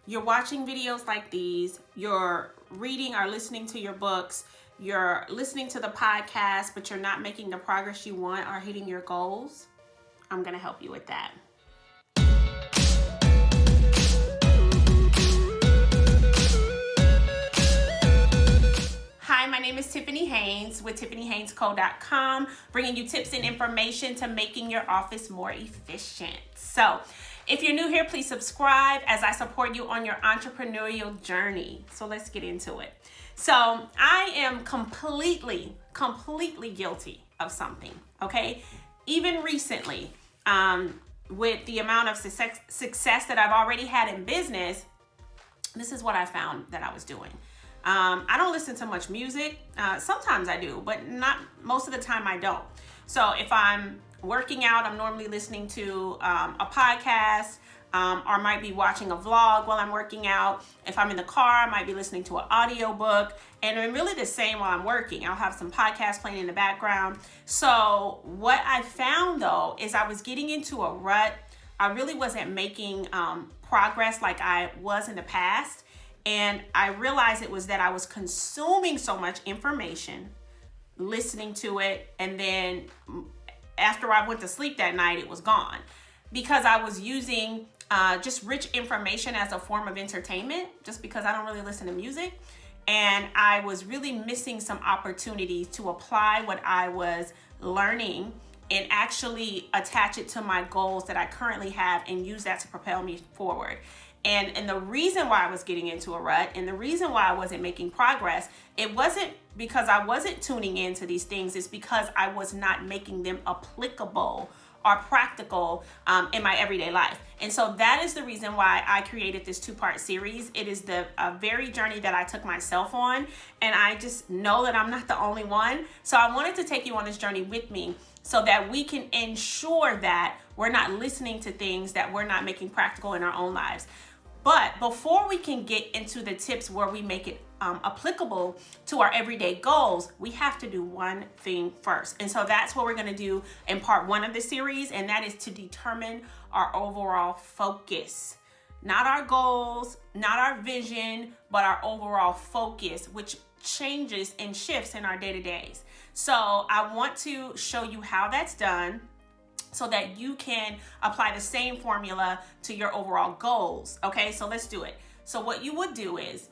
you're watching videos like these, you're reading or listening to your books, you're listening to the podcast, but you're not making the progress you want or hitting your goals, I'm going to help you with that. Hi, my name is Tiffany Haynes with TiffanyHaynesCo.com, bringing you tips and information to making your office more efficient. So, if you're new here, please subscribe as I support you on your entrepreneurial journey. So let's get into it. So I am completely guilty of something, okay? Even recently, with the amount of success that I've already had in business, this is what I found that I was doing. I don't listen to much music. Sometimes I do, but not most of the time I don't. So if I'm working out, I'm normally listening to a podcast, or might be watching a vlog while I'm working out. If I'm in the car, I might be listening to an audio book, and I'm really the same while I'm working. I'll have some podcasts playing in the background. So what I found though is I was getting into a rut. I really wasn't making progress like I was in the past. And I realized it was that I was consuming so much information, listening to it, and then after I went to sleep that night, it was gone. Because I was using just rich information as a form of entertainment, just because I don't really listen to music. And I was really missing some opportunities to apply what I was learning and actually attach it to my goals that I currently have and use that to propel me forward. And the reason why I was getting into a rut and the reason why I wasn't making progress, it wasn't because I wasn't tuning into these things. It's because I was not making them applicable or practical in my everyday life. And so that is the reason why I created this 2-part series. It is the very journey that I took myself on. And I just know that I'm not the only one. So I wanted to take you on this journey with me so that we can ensure that we're not listening to things that we're not making practical in our own lives. But before we can get into the tips where we make it applicable to our everyday goals, we have to do one thing first. And so that's what we're going to do in part 1 of the series, and that is to determine our overall focus. Not our goals, not our vision, but our overall focus, which changes and shifts in our day-to-days. So I want to show you how that's done, so that you can apply the same formula to your overall goals. Okay, so let's do it. So what you would do is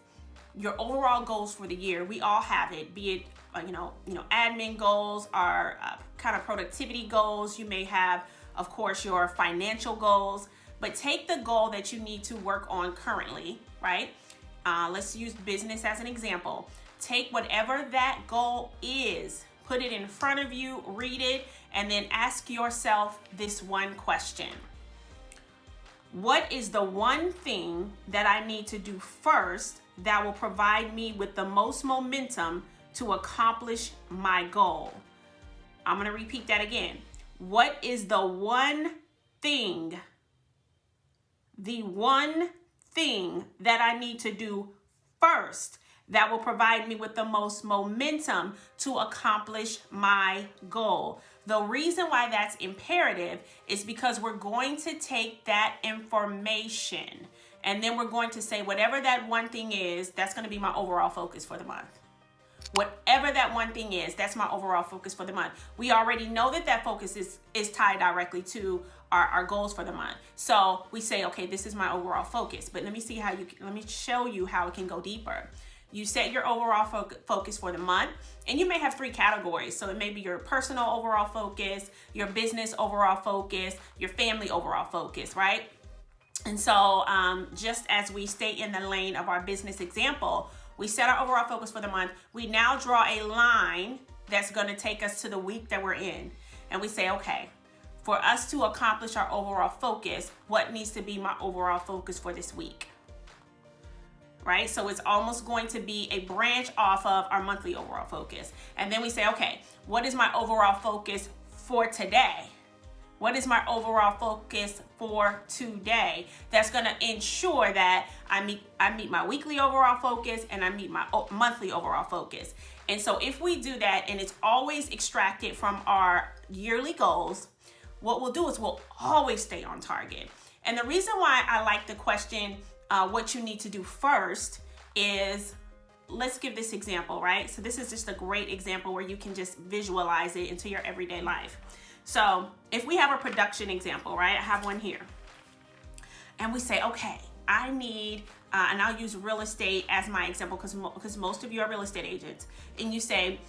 your overall goals for the year. We all have it, be it admin goals or kind of productivity goals. You may have, of course, your financial goals, but take the goal that you need to work on currently, right? Let's use business as an example. Take whatever that goal is, put it in front of you, read it, and then ask yourself this one question. What is the one thing that I need to do first that will provide me with the most momentum to accomplish my goal? I'm going to repeat that again. What is the one thing that I need to do first that will provide me with the most momentum to accomplish my goal? The reason why that's imperative is because we're going to take that information and then we're going to say whatever that one thing is, that's going to be my overall focus for the month. Whatever that one thing is, that's my overall focus for the month. We already know that focus is tied directly to our goals for the month. So we say, okay, this is my overall focus, but let me show you how it can go deeper. You set your overall focus for the month, and you may have 3 categories. So it may be your personal overall focus, your business overall focus, your family overall focus, right? And so just as we stay in the lane of our business example, we set our overall focus for the month. We now draw a line that's going to take us to the week that we're in. And we say, okay, for us to accomplish our overall focus, what needs to be my overall focus for this week? Right? So it's almost going to be a branch off of our monthly overall focus. And then we say, okay, what is my overall focus for today? What is my overall focus for today? That's going to ensure that I meet my weekly overall focus and I meet my monthly overall focus. And so if we do that, and it's always extracted from our yearly goals, what we'll do is we'll always stay on target. And the reason why I like the question, what you need to do first is, let's give this example, right? So this is just a great example where you can just visualize it into your everyday life. So if we have a production example, right? I have one here. And we say, okay, I need, and I'll use real estate as my example because most of you are real estate agents. And you say,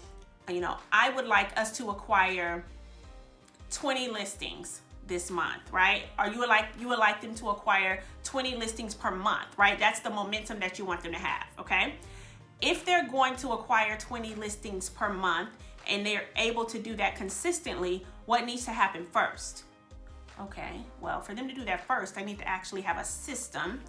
I would like us to acquire 20 listings this month, right? Or you would like them to acquire 20 listings per month, right? That's the momentum that you want them to have, okay? If they're going to acquire 20 listings per month and they're able to do that consistently, what needs to happen first? Okay, well, for them to do that first, they need to actually have a system,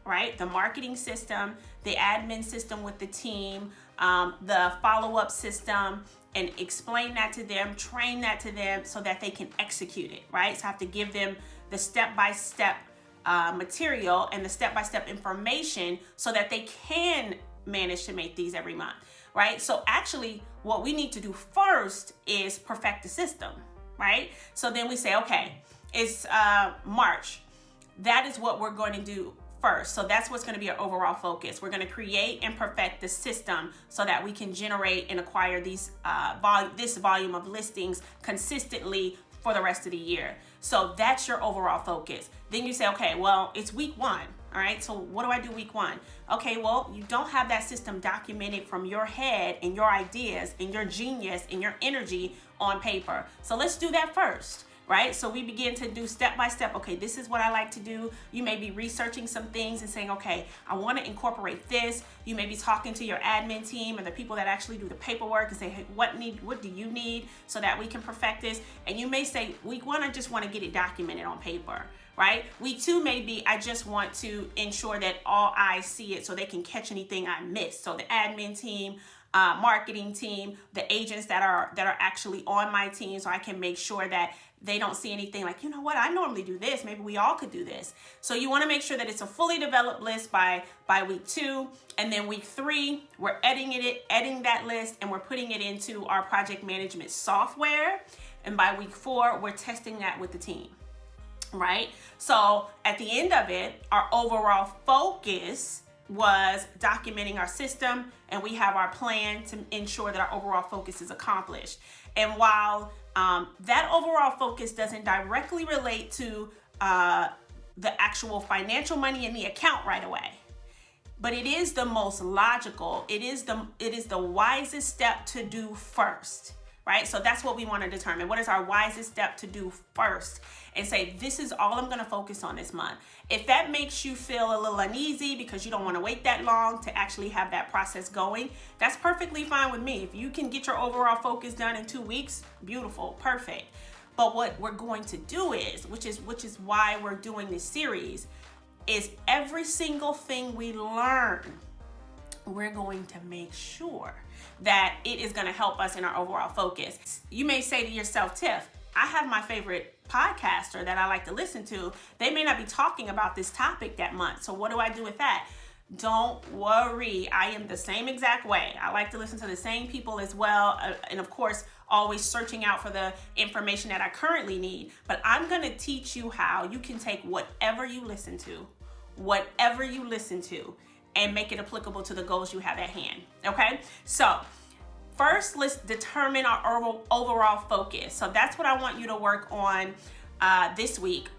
right? The marketing system, the admin system with the team, the follow-up system, and explain that to them, train that to them so that they can execute it, right? So I have to give them the step-by-step material and the step-by-step information so that they can manage to make these every month, right? So actually what we need to do first is perfect the system, right? So then we say, okay, it's March. That is what we're going to do first. So that's what's going to be our overall focus. We're going to create and perfect the system so that we can generate and acquire these this volume of listings consistently for the rest of the year. So that's your overall focus. Then you say, okay, well, it's week 1. All right, so what do I do week 1? Okay, well, you don't have that system documented from your head and your ideas and your genius and your energy on paper. So let's do that first. Right? So we begin to do step by step. Okay, this is what I like to do. You may be researching some things and saying, okay, I want to incorporate this. You may be talking to your admin team or the people that actually do the paperwork and say, hey, what do you need so that we can perfect this? And you may say, week 1, I just want to get it documented on paper, right? Week 2 may be, I just want to ensure that all eyes see it so they can catch anything I missed. So the admin team, marketing team, the agents that are actually on my team, so I can make sure that they don't see anything like, you know what, I normally do this. Maybe we all could do this. So you want to make sure that it's a fully developed list by week 2. And then week 3, we're editing that list and we're putting it into our project management software. And by week 4, we're testing that with the team, right? So at the end of it, our overall focus was documenting our system, and we have our plan to ensure that our overall focus is accomplished. And while that overall focus doesn't directly relate to the actual financial money in the account right away, but it is the most logical, it is the wisest step to do first, right? So that's what we want to determine. What is our wisest step to do first? And say, this is all I'm going to focus on this month. If that makes you feel a little uneasy because you don't want to wait that long to actually have that process going, that's perfectly fine with me. If you can get your overall focus done in 2 weeks, beautiful, perfect. But what we're going to do is, which is why we're doing this series, is every single thing we learn, we're going to make sure that it is going to help us in our overall focus. You may say to yourself, Tiff, I have my favorite podcaster that I like to listen to. They may not be talking about this topic that month. So what do I do with that? Don't worry. I am the same exact way. I like to listen to the same people as well. And of course, always searching out for the information that I currently need. But I'm going to teach you how you can take whatever you listen to, and make it applicable to the goals you have at hand. Okay? So first, let's determine our overall focus. So that's what I want you to work on this week.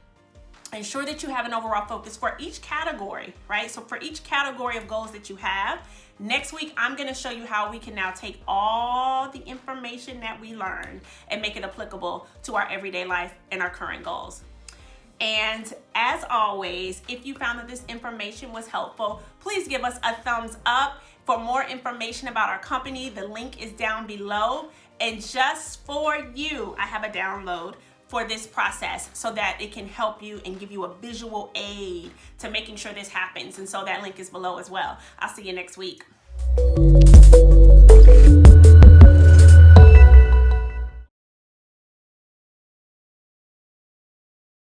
Ensure that you have an overall focus for each category, right? So for each category of goals that you have, next week, I'm going to show you how we can now take all the information that we learned and make it applicable to our everyday life and our current goals. And as always, if you found that this information was helpful, please give us a thumbs up. For more information about our company, the link is down below. And just for you, I have a download for this process so that it can help you and give you a visual aid to making sure this happens. And so that link is below as well. I'll see you next week.